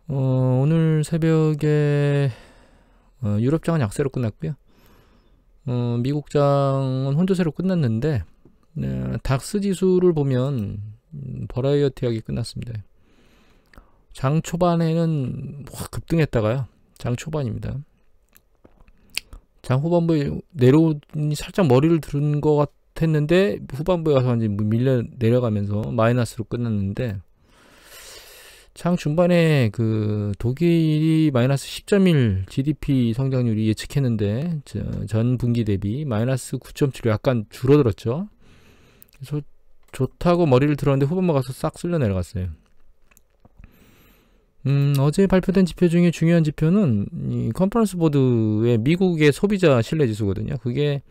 오늘 새벽에 유럽장은 약세로 끝났고요. 미국장은 혼조세로 끝났는데 닥스 지수를 보면 버라이어티하게 끝났습니다. 장 초반에는 확 급등했다가요. 장 초반입니다. 장 후반부에 내려오니 살짝 머리를 들은 것 같았는데 후반부에 가서 이제 밀려 내려가면서 마이너스로 끝났는데, 장 중반에 그 독일이 마이너스 10.1 GDP 성장률이 예측했는데 전 분기 대비 마이너스 9.7로 약간 줄어들었죠. 그래서 좋다고 머리를 들었는데 후반부 가서 싹 쓸려 내려갔어요. 어제 발표된 지표 중에 중요한 지표는 이 컨퍼런스 보드의 미국의 소비자 신뢰 지수거든요. 그게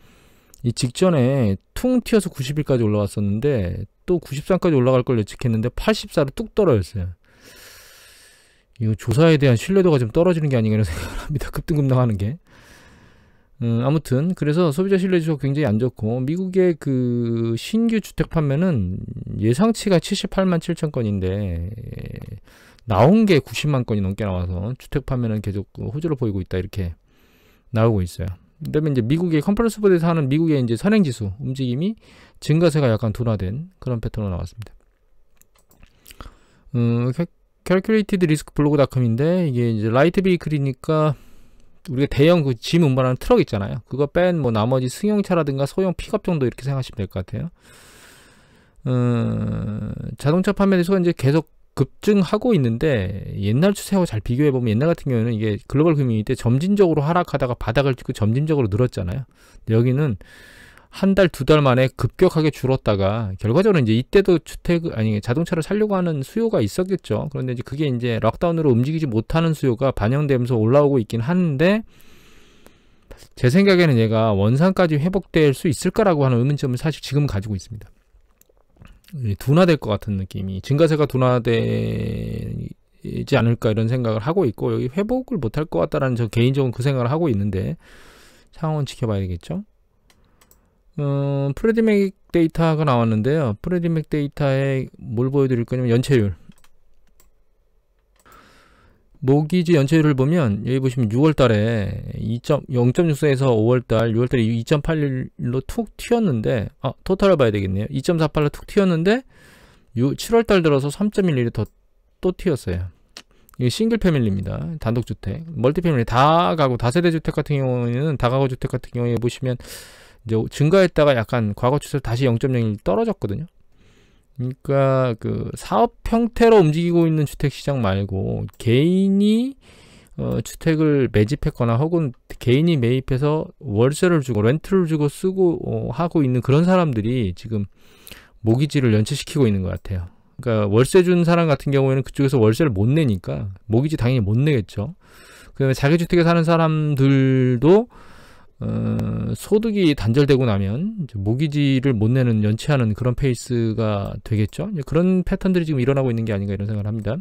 이 직전에 퉁 튀어서 90일까지 올라왔었는데 또 93까지 올라갈 걸 예측했는데 84로 뚝 떨어졌어요. 이거 조사에 대한 신뢰도가 좀 떨어지는 게 아닌가 이런 생각을 합니다. 급등급등하는 게. 아무튼 그래서 소비자 신뢰 지수가 굉장히 안 좋고, 미국의 그 신규 주택 판매는 예상치가 78만 7천 건인데 나온 게 90만 건이 넘게 나와서 주택 판매는 계속 호조를 보이고 있다, 이렇게 나오고 있어요. 그다음에 이제 미국의 컨퍼런스 보드에서 하는 미국의 이제 선행지수 움직임이 증가세가 약간 둔화된 그런 패턴으로 나왔습니다. 캘큘레이티드 리스크 블로그닷컴인데, 이게 이제 라이트 베이클이니까 우리가 대형 그 짐 운반하는 트럭 있잖아요. 그거 뺀 뭐 나머지 승용차라든가 소형 픽업 정도 이렇게 생각하시면 될 것 같아요. 자동차 판매 대수가 이제 계속 급증하고 있는데, 옛날 추세하고 잘 비교해 보면 옛날 같은 경우에는 이게 글로벌 금융위 때 점진적으로 하락하다가 바닥을 찍고 점진적으로 늘었잖아요. 근데 여기는 한 달, 두 달 만에 급격하게 줄었다가 결과적으로 이제 이때도 자동차를 사려고 하는 수요가 있었겠죠. 그런데 이제 그게 이제 락다운으로 움직이지 못하는 수요가 반영되면서 올라오고 있긴 한데, 제 생각에는 얘가 원상까지 회복될 수 있을까라고 하는 의문점을 사실 지금 가지고 있습니다. 둔화될 것 같은 느낌이, 증가세가 둔화되지 않을까 이런 생각을 하고 있고, 여기 회복을 못할 것 같다라는 저 개인적인 그 생각을 하고 있는데 상황은 지켜봐야겠죠. 프레디맥 데이터가 나왔는데요. 프레디맥 데이터에 뭘 보여드릴 거냐면 연체율, 모기지 연체율을 보면 여기 보시면 6월달에 0.64에서 5월달 6월달에 2.81로 툭 튀었는데, 토탈을 봐야 되겠네요. 2.48로 툭 튀었는데 7월달 들어서 3.11이 또 튀었어요. 이게 싱글 패밀리입니다. 단독주택, 멀티 패밀리, 다가구 다세대 주택 같은 경우에는, 다가구 주택 같은 경우에 보시면 이제 증가했다가 약간 과거 추세로 다시 0.01 떨어졌거든요. 그러니까 그 사업 형태로 움직이고 있는 주택 시장 말고 개인이 주택을 매집했거나 혹은 개인이 매입해서 월세를 주고 렌트를 주고 쓰고 하고 있는 그런 사람들이 지금 모기지를 연체시키고 있는 것 같아요. 그러니까 월세 준 사람 같은 경우에는 그쪽에서 월세를 못 내니까 모기지 당연히 못 내겠죠. 그다음에 자기 주택에 사는 사람들도 소득이 단절되고 나면 이제 모기지를 못 내는, 연체하는 그런 페이스가 되겠죠. 그런 패턴들이 지금 일어나고 있는 게 아닌가 이런 생각을 합니다.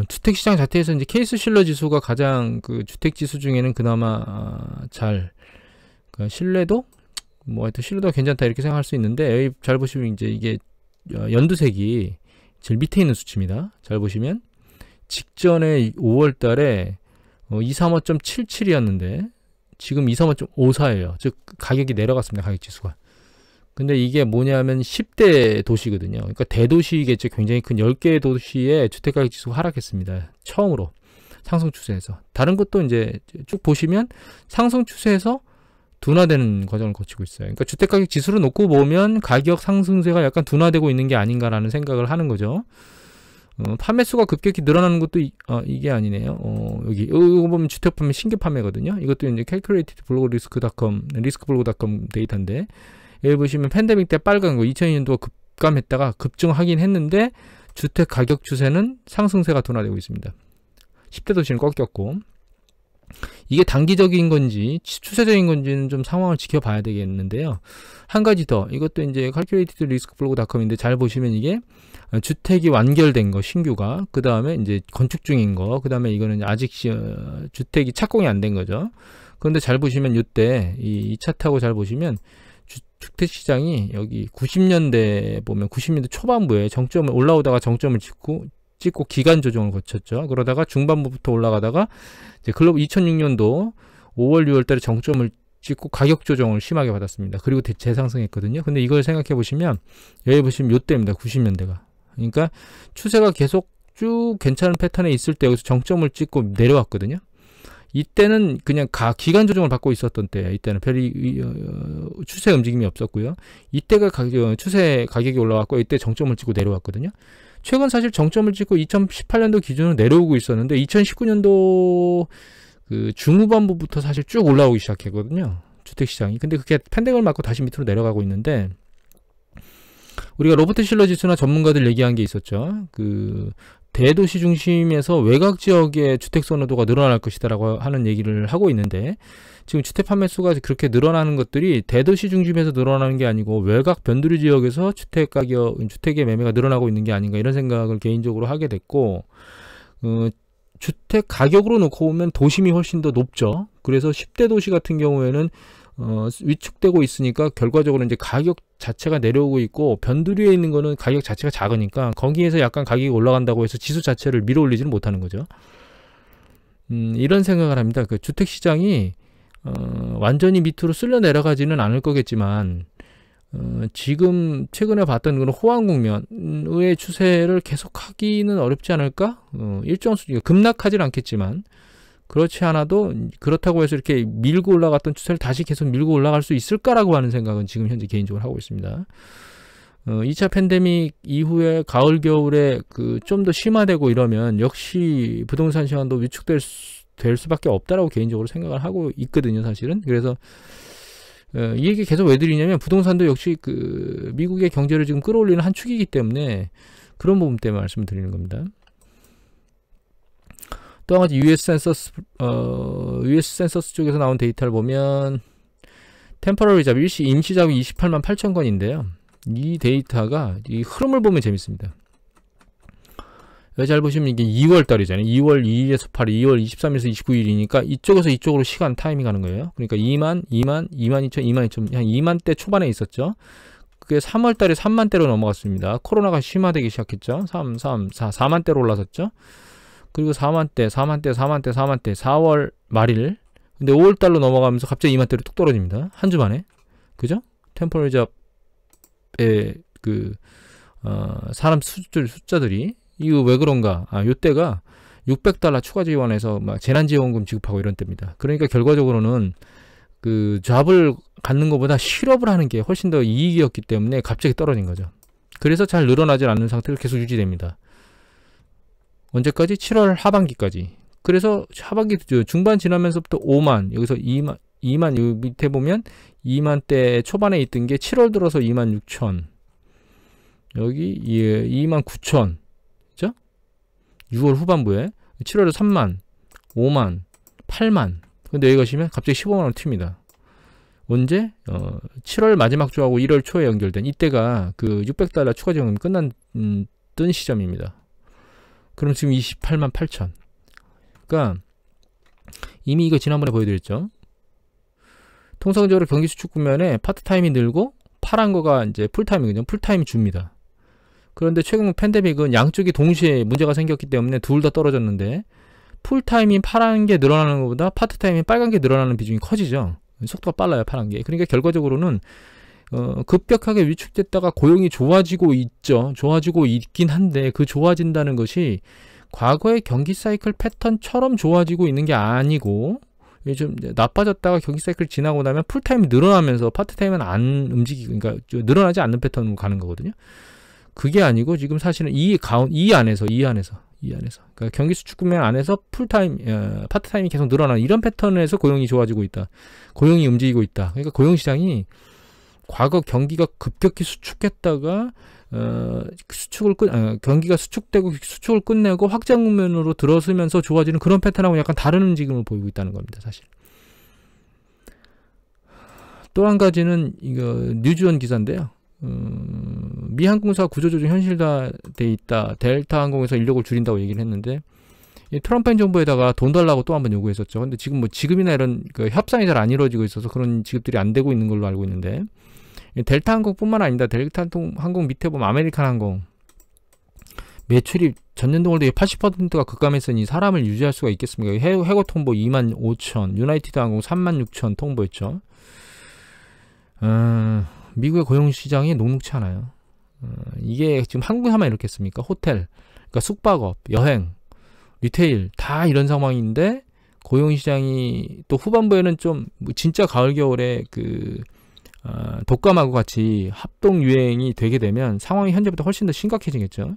주택시장 자체에서 이제 케이스 실러 지수가 가장 그 주택 지수 중에는 그나마 그러니까 신뢰도, 뭐 하여튼 신뢰도가 괜찮다 이렇게 생각할 수 있는데, 여기 잘 보시면 이제 이게 연두색이 제일 밑에 있는 수치입니다. 잘 보시면 직전에 5월 달에 235.77이었는데 지금 235.54예요. 즉 가격이 내려갔습니다. 가격 지수가. 근데 이게 뭐냐면 10대 도시거든요. 그러니까 대도시겠죠. 굉장히 큰 10개의 도시의 주택가격 지수가 하락했습니다. 처음으로 상승 추세에서. 다른 것도 이제 쭉 보시면 상승 추세에서 둔화되는 과정을 거치고 있어요. 그러니까 주택가격 지수를 놓고 보면 가격 상승세가 약간 둔화되고 있는 게 아닌가라는 생각을 하는 거죠. 판매 수가 급격히 늘어나는 것도 이게 아니네요. 여기 이거 보면 주택 판매 신규 판매거든요. 이것도 이제 캘큘레이티드 블로그 리스크 블로그닷컴 데이터인데, 여기 보시면 팬데믹 때 빨간 거 2002년도가 급감했다가 급증하긴 했는데 주택 가격 추세는 상승세가 둔화되고 있습니다. 10대 도시는 꺾였고, 이게 단기적인 건지 추세적인 건지는 좀 상황을 지켜봐야 되겠는데요. 한 가지 더, 이것도 이제 캘큘레이티드 리스크 블로그닷컴인데 잘 보시면 이게 주택이 완결된 거 신규가, 그 다음에 이제 건축 중인 거, 그 다음에 이거는 아직 주택이 착공이 안 된 거죠. 그런데 잘 보시면 이때 이 차트하고 잘 보시면 주택 시장이 여기 90년대 보면 90년대 초반부에 정점을 올라오다가 정점을 찍고 기간 조정을 거쳤죠. 그러다가 중반부부터 올라가다가 이제 글로벌 2006년도 5월, 6월 달에 정점을 찍고 가격 조정을 심하게 받았습니다. 그리고 재상승했거든요. 근데 이걸 생각해 보시면 여기 보시면 요때입니다. 90년대가. 그러니까 추세가 계속 쭉 괜찮은 패턴에 있을 때 여기서 정점을 찍고 내려왔거든요. 이때는 그냥 기간 조정을 받고 있었던 때예요. 이때는 별이 추세 움직임이 없었고요. 이때가 추세 가격이 올라왔고 이때 정점을 찍고 내려왔거든요. 최근 사실 정점을 찍고 2018년도 기준으로 내려오고 있었는데 2019년도 그 중후반부부터 사실 쭉 올라오기 시작했거든요. 주택시장이. 근데 그게 팬데믹을 맞고 다시 밑으로 내려가고 있는데 우리가 로버트 실러 지수나 전문가들 얘기한 게 있었죠. 그 대도시 중심에서 외곽 지역의 주택 선호도가 늘어날 것이다라고 하는 얘기를 하고 있는데 지금 주택 판매 수가 그렇게 늘어나는 것들이 대도시 중심에서 늘어나는 게 아니고 외곽 변두리 지역에서 주택의 매매가 늘어나고 있는 게 아닌가 이런 생각을 개인적으로 하게 됐고 주택 가격으로 놓고 보면 도심이 훨씬 더 높죠. 그래서 10대 도시 같은 경우에는 위축되고 있으니까 결과적으로 이제 가격 자체가 내려오고 있고 변두리에 있는 거는 가격 자체가 작으니까 거기에서 약간 가격이 올라간다고 해서 지수 자체를 밀어 올리지는 못하는 거죠. 이런 생각을 합니다. 그 주택 시장이 완전히 밑으로 쓸려 내려가지는 않을 거겠지만 지금 최근에 봤던 그런 호황 국면의 추세를 계속하기는 어렵지 않을까? 일정 수준 급락하진 않겠지만 그렇지 않아도 그렇다고 해서 이렇게 밀고 올라갔던 추세를 다시 계속 밀고 올라갈 수 있을까라고 하는 생각은 지금 현재 개인적으로 하고 있습니다. 2차 팬데믹 이후에 가을 겨울에 좀 더 심화되고 이러면 역시 부동산 시장도 위축될 수밖에 없다라고 개인적으로 생각을 하고 있거든요, 사실은. 그래서 이 얘기 계속 왜 드리냐면 부동산도 역시 미국의 경제를 지금 끌어올리는 한 축이기 때문에 그런 부분 때문에 말씀을 드리는 겁니다. 또 한 가지 US 센서스 쪽에서 나온 데이터를 보면 템퍼러리 잡 임시 잡이 28만 8천 건인데요. 이 데이터가 이 흐름을 보면 재밌습니다. 여기 잘 보시면 이게 2월 달이잖아요. 2월 2일에서 8일, 2월 23일에서 29일이니까 이쪽에서 이쪽으로 시간 타이밍 하는 거예요. 그러니까 2만, 2만, 2만 2천, 2만 2천, 한 2만 대 초반에 있었죠. 그게 3월 달에 3만 대로 넘어갔습니다. 코로나가 심화되기 시작했죠. 4만 대로 올라섰죠. 그리고 4만 대, 4월 말일. 근데 5월 달로 넘어가면서 갑자기 2만 대로 뚝 떨어집니다. 한 주 만에. 그죠? 템포럴 잡의 사람 숫자들이 이거 왜 그런가? 요때가 $600 추가 지원해서 막 재난지원금 지급하고 이런 때입니다. 그러니까 결과적으로는 잡을 갖는 것보다 실업을 하는 게 훨씬 더 이익이었기 때문에 갑자기 떨어진 거죠. 그래서 잘 늘어나지 않는 상태로 계속 유지됩니다. 언제까지? 7월 하반기까지. 그래서 하반기 중반 지나면서부터 5만, 여기서 2만 여기 밑에 보면 2만대 초반에 있던 게 7월 들어서 2만 6천, 여기 2만 9천, 그죠? 6월 후반부에 7월에 3만, 5만, 8만. 근데 여기 가시면 갑자기 15만 원 튑니다. 언제? 7월 마지막 주하고 1월 초에 연결된 이때가 $600 추가 지원금이 끝난 시점입니다. 그럼 지금 28만 8천. 그러니까 이미 이거 지난번에 보여드렸죠. 통상적으로 경기 수축 국면에 파트타임이 늘고 파란 거가 이제 풀타임이거든요. 풀타임이 줍니다. 그런데 최근 팬데믹은 양쪽이 동시에 문제가 생겼기 때문에 둘 다 떨어졌는데 풀타임이 파란 게 늘어나는 것보다 파트타임이 빨간 게 늘어나는 비중이 커지죠. 속도가 빨라요, 파란 게. 그러니까 결과적으로는 급격하게 위축됐다가 고용이 좋아지고 있죠. 좋아지고 있긴 한데 그 좋아진다는 것이 과거의 경기 사이클 패턴처럼 좋아지고 있는 게 아니고 좀 나빠졌다가 경기 사이클 지나고 나면 풀타임이 늘어나면서 파트타임은 안 움직이고, 그러니까 늘어나지 않는 패턴으로 가는 거거든요. 그게 아니고 지금 사실은 이 안에서 그러니까 경기 수축 국면 안에서 파트타임이 계속 늘어나는 이런 패턴에서 고용이 좋아지고 있다. 고용이 움직이고 있다. 그러니까 고용 시장이 과거 경기가 급격히 수축했다가 경기가 수축되고 수축을 끝내고 확장 국면으로 들어서면서 좋아지는 그런 패턴하고 약간 다른 움직임을 보이고 있다는 겁니다, 사실. 또 한 가지는 이거 뉴즈원 기사인데요. 미 항공사 구조조정 현실화돼 있다. 델타 항공에서 인력을 줄인다고 얘기를 했는데 이 트럼프 정부에다가 돈 달라고 또 한번 요구했었죠. 근데 지금 지급이나 이런 협상이 잘 안 이루어지고 있어서 그런 지급들이 안 되고 있는 걸로 알고 있는데 델타 항공뿐만 아닙니다. 델타 항공 밑에 보면 아메리칸 항공 매출이 전년도월드의 80%가 급감했으니 사람을 유지할 수가 있겠습니까? 해고 통보 25,000, 유나이티드 항공 36,000 통보했죠. 미국의 고용시장이 녹록치 않아요. 이게 지금 한국에 하면 이렇겠습니까? 호텔, 그러니까 숙박업, 여행, 리테일 다 이런 상황인데 고용시장이 또 후반부에는 좀 진짜 가을 겨울에 그 독감하고 같이 합동 유행이 되게 되면 상황이 현재보다 훨씬 더 심각해지겠죠.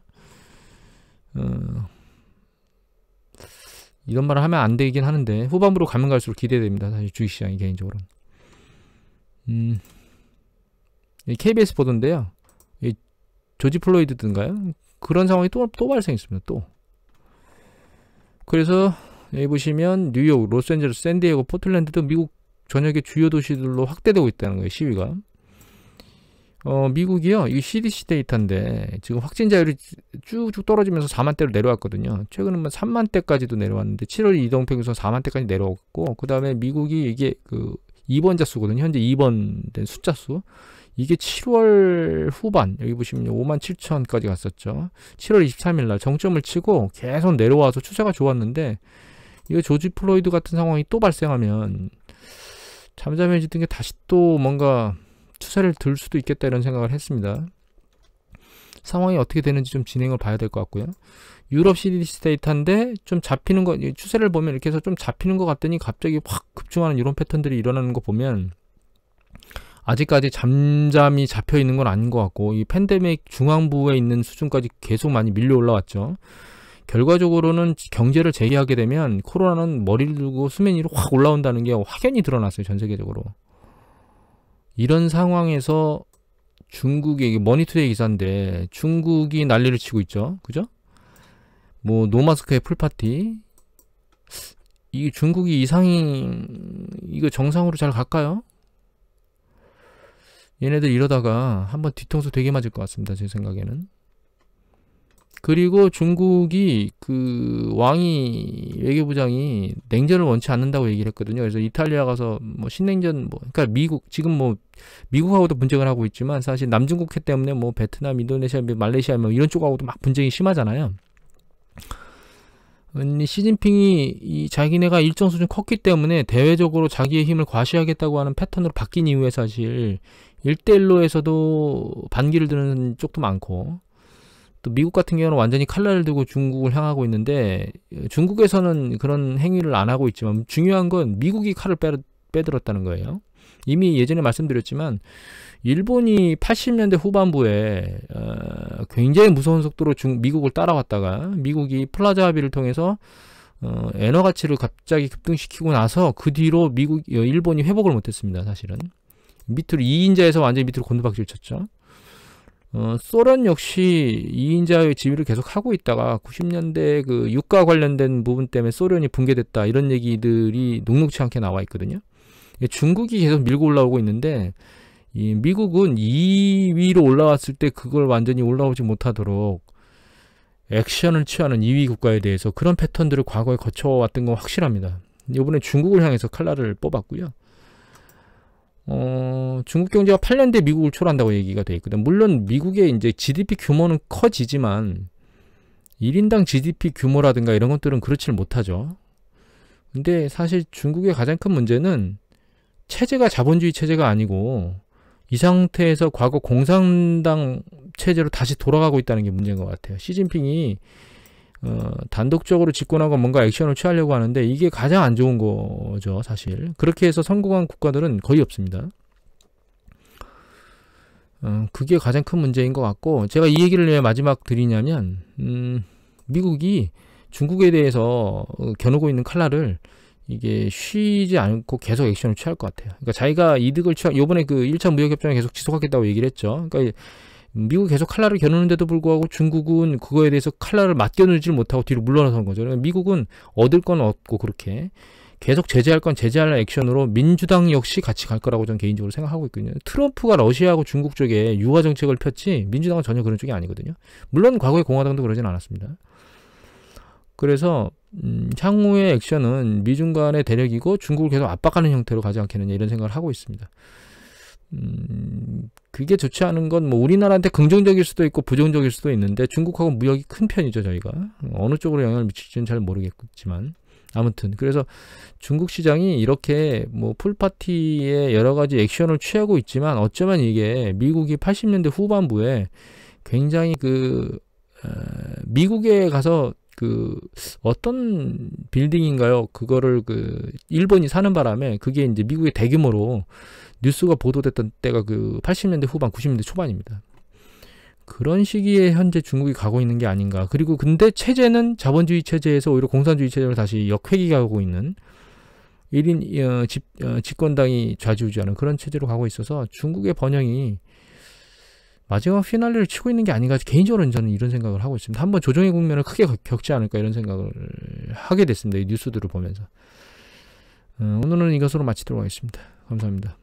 이런 말을 하면 안 되긴 하는데 후반부로 가면 갈수록 기대됩니다. 사실 주식시장이 개인적으로는. KBS 보던데요. 조지 플로이드든가요? 그런 상황이 또 발생했습니다. 또. 그래서 여기 보시면 뉴욕, 로스앤젤레스, 샌디에고, 포틀랜드도 미국 전역의 주요 도시들로 확대되고 있다는 거예요. 시위가. 미국이요. 이 CDC 데이터인데 지금 확진자율이 쭉쭉 떨어지면서 4만대로 내려왔거든요. 최근에 3만대까지도 내려왔는데 7월 이동평균선 4만대까지 내려왔고 그 다음에 미국이 이게 그 입원자 수거든요. 현재 입원된 숫자 수. 이게 7월 후반 여기 보시면 57,000까지 갔었죠. 7월 23일 날 정점을 치고 계속 내려와서 추세가 좋았는데 이거 조지 플로이드 같은 상황이 또 발생하면 잠잠해지던 게 다시 또 뭔가 추세를 들 수도 있겠다 이런 생각을 했습니다. 상황이 어떻게 되는지 좀 진행을 봐야 될 것 같고요. 유럽 CDC 데이터인데 좀 잡히는 거 추세를 보면 이렇게 해서 좀 잡히는 것 같더니 갑자기 확 급증하는 이런 패턴들이 일어나는 거 보면 아직까지 잠잠히 잡혀 있는 건 아닌 것 같고 이 팬데믹 중앙부에 있는 수준까지 계속 많이 밀려 올라왔죠. 결과적으로는 경제를 재개하게 되면 코로나는 머리를 들고 수면 위로 확 올라온다는 게 확연히 드러났어요. 전 세계적으로. 이런 상황에서 중국이 머니투데이 기사인데 중국이 난리를 치고 있죠. 그죠? 뭐 노마스크의 풀파티. 이 중국이 이거 정상으로 잘 갈까요? 얘네들 이러다가 한번 뒤통수 되게 맞을 것 같습니다. 제 생각에는. 그리고 중국이 그 외교부장이 냉전을 원치 않는다고 얘기를 했거든요. 그래서 이탈리아 가서 뭐 신냉전 그러니까 지금 미국하고도 분쟁을 하고 있지만 사실 남중국해 때문에 뭐 베트남, 인도네시아, 말레이시아 뭐 이런 쪽하고도 막 분쟁이 심하잖아요. 시진핑이 자기네가 일정 수준 컸기 때문에 대외적으로 자기의 힘을 과시하겠다고 하는 패턴으로 바뀐 이후에 사실 1대1로에서도 반기를 드는 쪽도 많고 또 미국 같은 경우는 완전히 칼날을 들고 중국을 향하고 있는데 중국에서는 그런 행위를 안 하고 있지만 중요한 건 미국이 칼을 빼들었다는 거예요. 이미 예전에 말씀드렸지만 일본이 80년대 후반부에 굉장히 무서운 속도로 미국을 따라왔다가 미국이 플라자 합의를 통해서 엔화 가치를 갑자기 급등시키고 나서 그 뒤로 일본이 회복을 못했습니다. 사실은 밑으로 2인자에서 완전히 밑으로 곤두박질 쳤죠. 소련 역시 2인자의 지위를 계속 하고 있다가 90년대 그 유가 관련된 부분 때문에 소련이 붕괴됐다 이런 얘기들이 녹록치 않게 나와 있거든요. 중국이 계속 밀고 올라오고 있는데 이 미국은 2위로 올라왔을 때 그걸 완전히 올라오지 못하도록 액션을 취하는 2위 국가에 대해서 그런 패턴들을 과거에 거쳐왔던 건 확실합니다. 이번에 중국을 향해서 칼날을 뽑았고요. 중국 경제가 8년 뒤에 미국을 초월한다고 얘기가 돼 있거든. 물론 미국의 이제 GDP 규모는 커지지만 1인당 GDP 규모라든가 이런 것들은 그렇지를 못하죠. 근데 사실 중국의 가장 큰 문제는 체제가 자본주의 체제가 아니고 이 상태에서 과거 공산당 체제로 다시 돌아가고 있다는 게 문제인 것 같아요. 시진핑이 단독적으로 집권하고 뭔가 액션을 취하려고 하는데 이게 가장 안 좋은 거죠. 사실 그렇게 해서 성공한 국가들은 거의 없습니다. 그게 가장 큰 문제인 것 같고 제가 이 얘기를 왜 마지막 드리냐면 미국이 중국에 대해서 겨누고 있는 칼날을 이게 쉬지 않고 계속 액션을 취할 것 같아요. 그러니까 자기가 이득을 요번에 그 1차 무역협정을 계속 지속하겠다고 얘기를 했죠. 그러니까 미국이 계속 칼날을 겨누는데도 불구하고 중국은 그거에 대해서 칼날을 맞겨누지를 못하고 뒤로 물러나선 거죠. 그러니까 미국은 얻을 건 얻고 그렇게 계속 제재할 건 제재할 액션으로 민주당 역시 같이 갈 거라고 저는 개인적으로 생각하고 있거든요. 트럼프가 러시아하고 중국 쪽에 유화 정책을 폈지 민주당은 전혀 그런 쪽이 아니거든요. 물론 과거에 공화당도 그러진 않았습니다. 그래서 향후의 액션은 미중 간의 대력이고 중국을 계속 압박하는 형태로 가지 않겠느냐 이런 생각을 하고 있습니다. 그게 좋지 않은 건 뭐 우리나라한테 긍정적일 수도 있고 부정적일 수도 있는데 중국하고 무역이 큰 편이죠, 저희가. 어느 쪽으로 영향을 미칠지는 잘 모르겠지만 아무튼 그래서 중국 시장이 이렇게 뭐 풀파티에 여러 가지 액션을 취하고 있지만 어쩌면 이게 미국이 80년대 후반부에 굉장히 미국에 가서 어떤 빌딩인가요? 그거를 일본이 사는 바람에 그게 이제 미국의 대규모로 뉴스가 보도됐던 때가 80년대 후반, 90년대 초반입니다. 그런 시기에 현재 중국이 가고 있는 게 아닌가. 그리고 근데 체제는 자본주의 체제에서 오히려 공산주의 체제로 다시 역회귀하고 있는 1인 집권당이 좌지우지하는 그런 체제로 가고 있어서 중국의 번영이 마지막 피날레를 치고 있는 게 아닌가. 개인적으로는 저는 이런 생각을 하고 있습니다. 한번 조정의 국면을 크게 겪지 않을까 이런 생각을 하게 됐습니다. 이 뉴스들을 보면서. 오늘은 이것으로 마치도록 하겠습니다. 감사합니다.